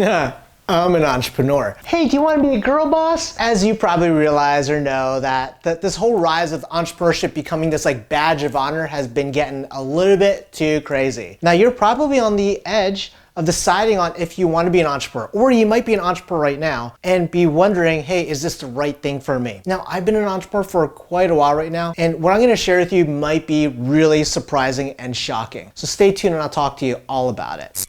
I'm an entrepreneur. Hey, do you want to be a girl boss? As you probably realize or know that this whole rise of entrepreneurship becoming this like badge of honor has been getting a little bit too crazy. Now you're probably on the edge of deciding on if you want to be an entrepreneur, or you might be an entrepreneur right now and be wondering, hey, is this the right thing for me? Now, I've been an entrepreneur for quite a while right now, and what I'm going to share with you might be really surprising and shocking. So stay tuned and I'll talk to you all about it.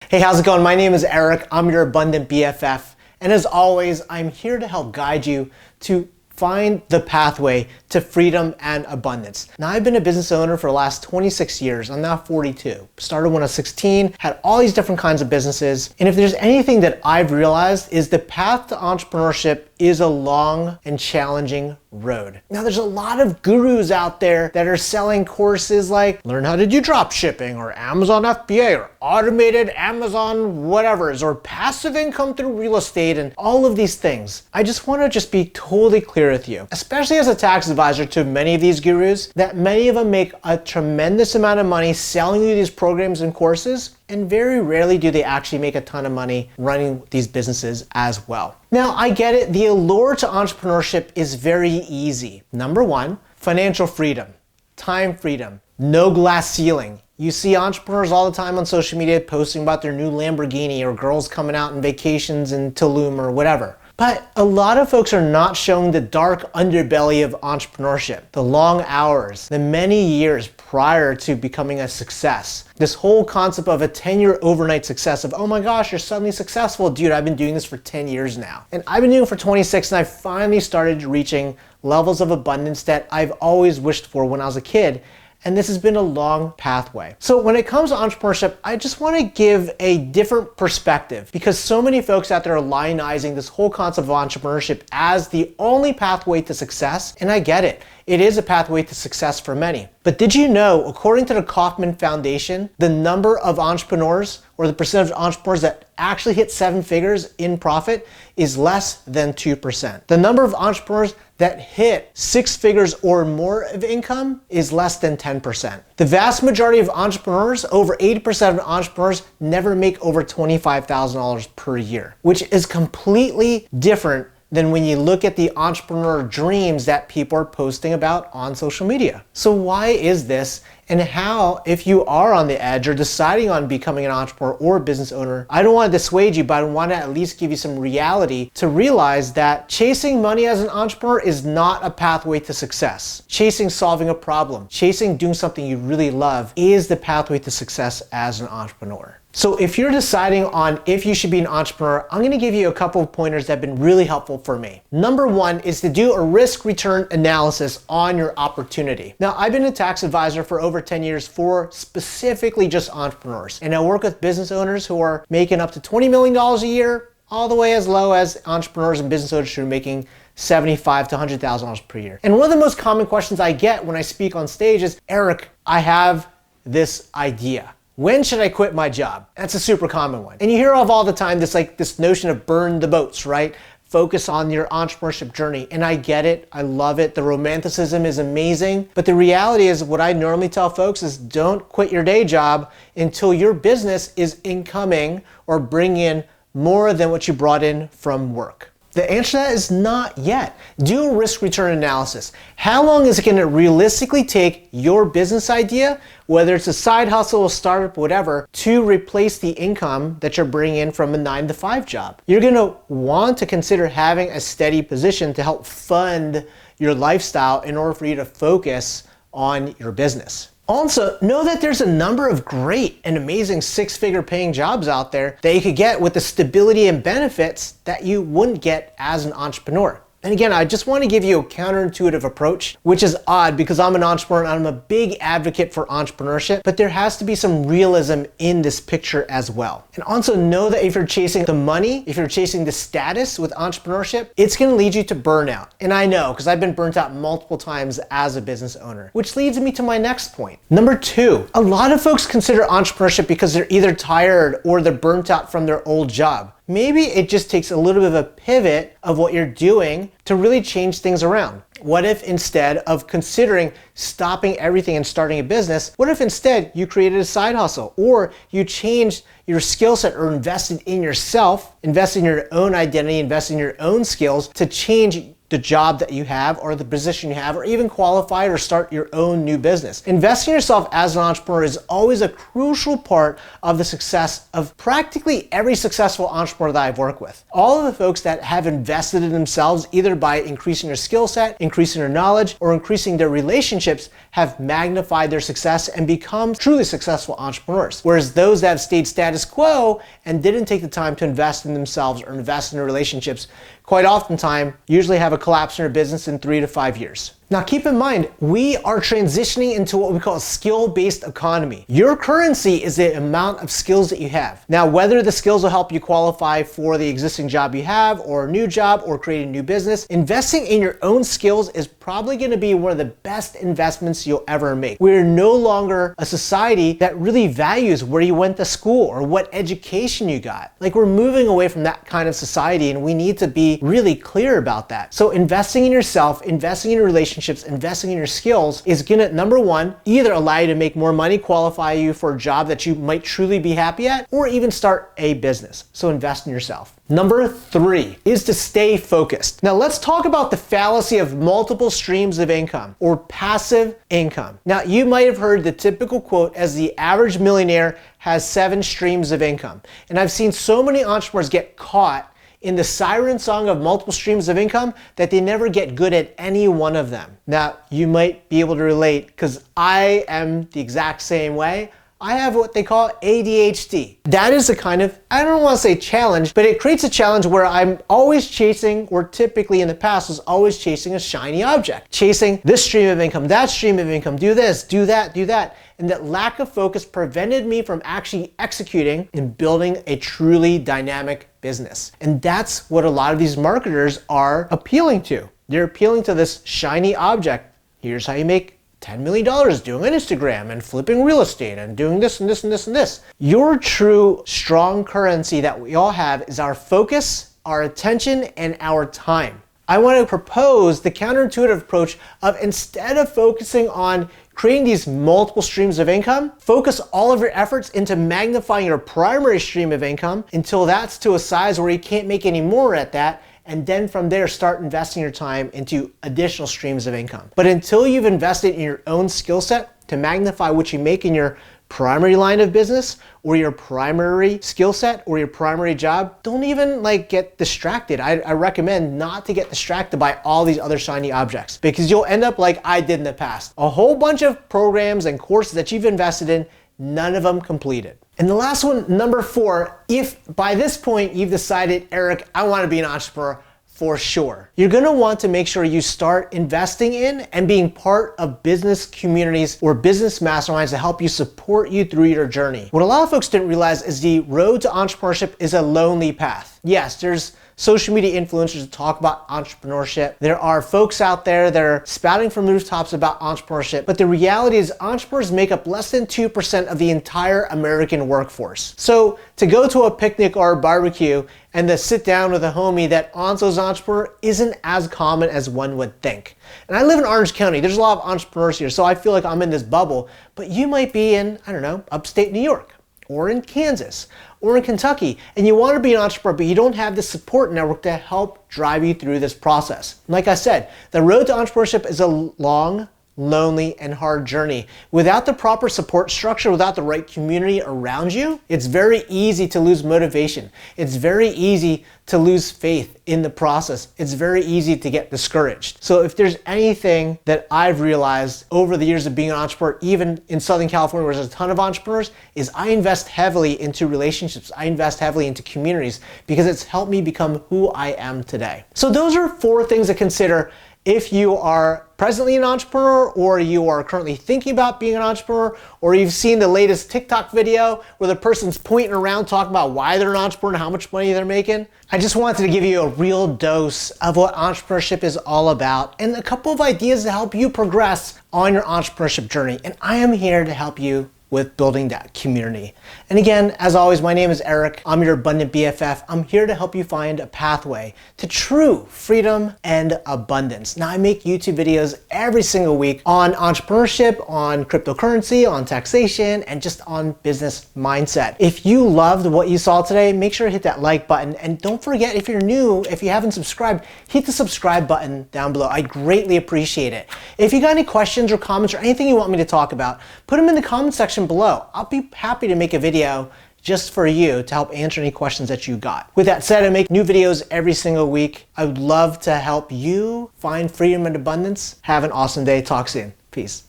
Hey, how's it going? My name is Eric. I'm your Abundant BFF. And as always, I'm here to help guide you to find the pathway to freedom and abundance. Now, I've been a business owner for the last 26 years. I'm now 42. Started when I was 16, had all these different kinds of businesses. And if there's anything that I've realized is the path to entrepreneurship is a long and challenging road. Now, there's a lot of gurus out there that are selling courses like learn how to do drop shipping or Amazon FBA or automated Amazon whatevers or passive income through real estate and all of these things. I just want to be totally clear with you, especially as a tax advisor to many of these gurus, that many of them make a tremendous amount of money selling you these programs and courses, and very rarely do they actually make a ton of money running these businesses as well. Now, I get it. The allure to entrepreneurship is very easy. Number one, financial freedom, time freedom, no glass ceiling. You see entrepreneurs all the time on social media posting about their new Lamborghini or girls coming out on vacations in Tulum or whatever. But a lot of folks are not showing the dark underbelly of entrepreneurship, the long hours, the many years prior to becoming a success. This whole concept of a 10-year overnight success of, oh my gosh, you're suddenly successful. Dude, I've been doing this for 10 years now. And I've been doing it for 26, and I finally started reaching levels of abundance that I've always wished for when I was a kid. And this has been a long pathway. So when it comes to entrepreneurship, I just want to give a different perspective because so many folks out there are lionizing this whole concept of entrepreneurship as the only pathway to success. And I get it. It is a pathway to success for many. But did you know, according to the Kauffman Foundation, the number of entrepreneurs or the percentage of entrepreneurs that actually hit 7 figures in profit is less than 2%. The number of entrepreneurs that hit 6 figures or more of income is less than 10%. The vast majority of entrepreneurs, over 80% of entrepreneurs, never make over $25,000 per year, which is completely different than when you look at the entrepreneur dreams that people are posting about on social media. So why is this? And how, if you are on the edge or deciding on becoming an entrepreneur or a business owner, I don't want to dissuade you, but I want to at least give you some reality to realize that chasing money as an entrepreneur is not a pathway to success. Chasing solving a problem, chasing doing something you really love is the pathway to success as an entrepreneur. So if you're deciding on if you should be an entrepreneur, I'm going to give you a couple of pointers that have been really helpful for me. Number one is to do a risk-return analysis on your opportunity. Now, I've been a tax advisor for over 10 years for specifically just entrepreneurs. And I work with business owners who are making up to $20 million a year, all the way as low as entrepreneurs and business owners who are making $75,000 to $100,000 per year. And one of the most common questions I get when I speak on stage is, Eric, I have this idea. When should I quit my job? That's a super common one. And you hear of all the time this notion of burn the boats, right? Focus on your entrepreneurship journey. And I get it. I love it. The romanticism is amazing. But the reality is what I normally tell folks is don't quit your day job until your business is incoming or bringing in more than what you brought in from work. The answer to that is not yet. Do a risk-return analysis. How long is it going to realistically take your business idea, whether it's a side hustle, a startup, whatever, to replace the income that you're bringing in from a 9-to-5 job? You're going to want to consider having a steady position to help fund your lifestyle in order for you to focus on your business. Also, know that there's a number of great and amazing 6-figure paying jobs out there that you could get with the stability and benefits that you wouldn't get as an entrepreneur. And again, I just want to give you a counterintuitive approach, which is odd because I'm an entrepreneur and I'm a big advocate for entrepreneurship, but there has to be some realism in this picture as well. And also know that if you're chasing the money, if you're chasing the status with entrepreneurship, it's going to lead you to burnout. And I know because I've been burnt out multiple times as a business owner, which leads me to my next point. Number 2, a lot of folks consider entrepreneurship because they're either tired or they're burnt out from their old job. Maybe it just takes a little bit of a pivot of what you're doing to really change things around. What if instead of considering stopping everything and starting a business, what if instead you created a side hustle, or you changed your skill set or invested in yourself, invested in your own identity, invested in your own skills to change the job that you have or the position you have, or even qualify or start your own new business. Investing in yourself as an entrepreneur is always a crucial part of the success of practically every successful entrepreneur that I've worked with. All of the folks that have invested in themselves, either by increasing their skill set, increasing their knowledge, or increasing their relationships, have magnified their success and become truly successful entrepreneurs. Whereas those that have stayed status quo and didn't take the time to invest in themselves or invest in their relationships, quite oftentimes usually have a collapse in their business in 3 to 5 years. Now keep in mind, we are transitioning into what we call a skill-based economy. Your currency is the amount of skills that you have. Now, whether the skills will help you qualify for the existing job you have, or a new job, or create a new business, investing in your own skills is probably gonna be one of the best investments you'll ever make. We're no longer a society that really values where you went to school or what education you got. Like, we're moving away from that kind of society, and we need to be really clear about that. So investing in yourself, investing in your relationships, investing in your skills is gonna, number one, either allow you to make more money, qualify you for a job that you might truly be happy at, or even start a business. So invest in yourself. Number 3 is to stay focused. Now let's talk about the fallacy of multiple streams of income, or passive income. Now you might have heard the typical quote as the average millionaire has 7 streams of income. And I've seen so many entrepreneurs get caught in the siren song of multiple streams of income that they never get good at any one of them. Now, you might be able to relate, because I am the exact same way. I have what they call ADHD. That is a kind of, I don't want to say challenge, but it creates a challenge where I'm always chasing, or typically in the past was always chasing a shiny object. Chasing this stream of income, that stream of income, do this, do that, do that. And that lack of focus prevented me from actually executing and building a truly dynamic business. And that's what a lot of these marketers are appealing to. They're appealing to this shiny object. Here's how you make $10 million doing an Instagram and flipping real estate and doing this and this and this and this. Your true strong currency that we all have is our focus, our attention, and our time. I want to propose the counterintuitive approach of, instead of focusing on creating these multiple streams of income, focus all of your efforts into magnifying your primary stream of income until that's to a size where you can't make any more at that, and then from there start investing your time into additional streams of income. But until you've invested in your own skill set to magnify what you make in your primary line of business, or your primary skill set, or your primary job, don't even get distracted. I recommend not to get distracted by all these other shiny objects, because you'll end up like I did in the past. A whole bunch of programs and courses that you've invested in, none of them completed. And the last one, number 4, if by this point you've decided, Eric, I want to be an entrepreneur, for sure, you're gonna want to make sure you start investing in and being part of business communities or business masterminds to help you support you through your journey. What a lot of folks didn't realize is the road to entrepreneurship is a lonely path. Yes, there's social media influencers that talk about entrepreneurship. There are folks out there that are spouting from rooftops about entrepreneurship, but the reality is entrepreneurs make up less than 2% of the entire American workforce. So to go to a picnic or a barbecue and to sit down with a homie that also is an entrepreneur isn't as common as one would think. And I live in Orange County. There's a lot of entrepreneurs here, so I feel like I'm in this bubble, but you might be in, I don't know, upstate New York, or in Kansas, or in Kentucky, and you want to be an entrepreneur, but you don't have the support network to help drive you through this process. Like I said, the road to entrepreneurship is a long, lonely, and hard journey. Without the proper support structure, without the right community around you, it's very easy to lose motivation. It's very easy to lose faith in the process. It's very easy to get discouraged. So if there's anything that I've realized over the years of being an entrepreneur, even in Southern California where there's a ton of entrepreneurs, is I invest heavily into relationships. I invest heavily into communities because it's helped me become who I am today. So those are 4 things to consider if you are presently an entrepreneur, or you are currently thinking about being an entrepreneur, or you've seen the latest TikTok video where the person's pointing around talking about why they're an entrepreneur and how much money they're making. I just wanted to give you a real dose of what entrepreneurship is all about and a couple of ideas to help you progress on your entrepreneurship journey. And I am here to help you with building that community. And again, as always, my name is Eric. I'm your abundant BFF. I'm here to help you find a pathway to true freedom and abundance. Now, I make YouTube videos every single week on entrepreneurship, on cryptocurrency, on taxation, and just on business mindset. If you loved what you saw today, make sure to hit that like button. And don't forget, if you're new, if you haven't subscribed, hit the subscribe button down below. I greatly appreciate it. If you got any questions or comments or anything you want me to talk about, put them in the comment section below. I'll be happy to make a video just for you to help answer any questions that you got. With that said, I make new videos every single week. I would love to help you find freedom and abundance. Have an awesome day. Talk soon. Peace.